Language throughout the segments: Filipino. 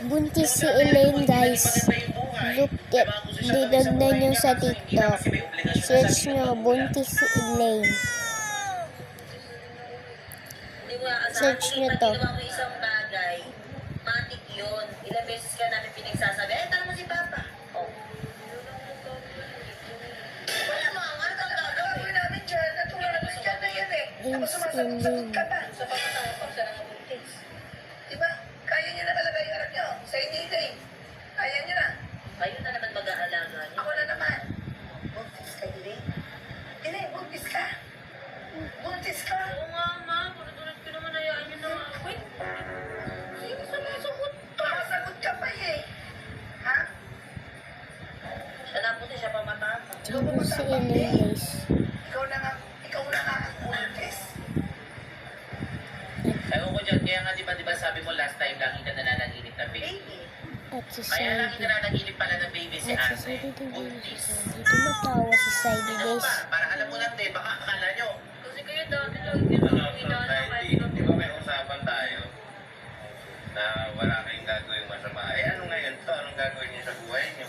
Buntis si Elaine, guys. Look at, dinagnan nyo sa TikTok. Search nyo, buntis si Elaine. Search nyo to. Isang bagay, matik yun. Ilang beses ka namin pinagsasabi, tanong mo si Papa. Oh. Wala mo, ano kang gagawin namin dyan? Natulog namin dyan na yan eh. Tapos sumasagot ka pa. Sa pagkatapos, sa nangapuntis. Diba? Kaya niya na talaga yung anak niyo. Sa hindi. Kaya niya na. Kayo na naman mag-aalaga niyo. Ako na naman. Buntis ka, Dili? Dili, buntis ka. Buntis ka. Oo nga, ma. Tulad ko naman hayaan niyo na. Wait. Sige, sumasagot ka. Sumasagot ka pa eh. Ha? Siya na puti, siya pa matapang. Ito si Elaine, guys. Ikaw na nga ang buntis. Ewan ko dyan, kaya nga diba sabi mo last time lagi ka nananaginip na baby. At si Kaya lagi ka Saidi. nananaginip pala ng baby si At si Ate. Saidi, Buntis. tumatawa si Saidi, Ikaw guys. ba? Para alam mo lang din, baka akala nyo. Kasi kayo dati lang Di ba may usapan tayo na wala kayong gagawin masama? Ano ngayon to? Anong gagawin niyo sa buhay niyo?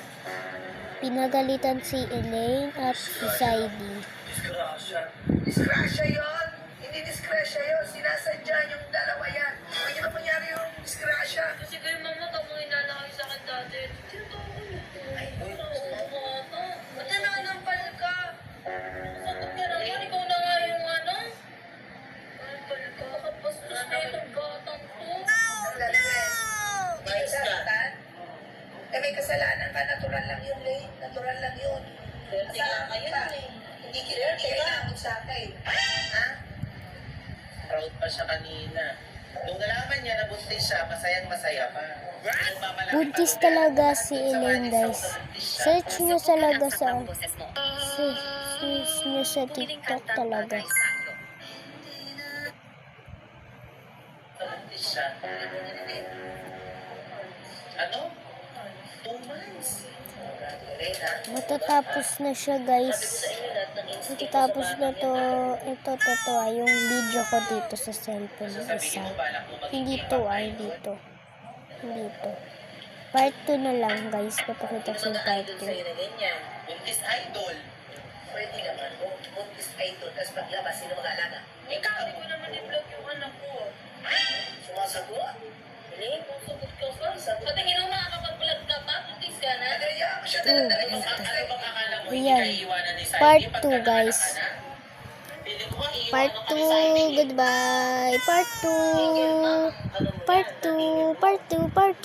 Pinagalitan si Elaine at si Saidi. Disgrasya. Disgrasya yun. Hindi disgrasya yun. Sinasadya yung dalawa yan. Pwede ba mangyari yung disgrasya? Kasi kayo mama, kamang inalakay sa akin dati. Dito ako yun. Ay, ba't nananampal ka? Masakot ka na yan. Ikaw na nga yung ano? Nampal ka. Nakapastos na yung batang to. May kasalanan? May kasalanan ka. Natural lang yun, Lane. Natural lang yun. Kasalanan ka. Hindi kailangan sa akin. Ha? Proud pa siya kanina. Nung nalaman niya na buntis siya, masayang-masaya pa. Buntis talaga si Elaine, guys. Search nyo talaga sa search nyo sa TikTok talaga. Buntis siya. Ano? 2 months. Matatapos na siya, guys. Matatapos na to. Ito, yung video ko dito sa cellphone. Isa. Hindi to, dito. Dito. Part 2 na lang, guys. Papakita ko yung part 2. Buntis idol. Pwede naman. Buntis idol. Tapos paglabas, sino mag-alaga? Ikaw, hindi ko naman i-vlog yung anak ko. Sumasagot? Hindi, sumasagot ka pa. Patingin mo makakapag-vlog ka pa? Buntis ka na? Ayan. Part 2, guys. Part 2. Goodbye. Part 2. Part 2. Part 2. Part 2.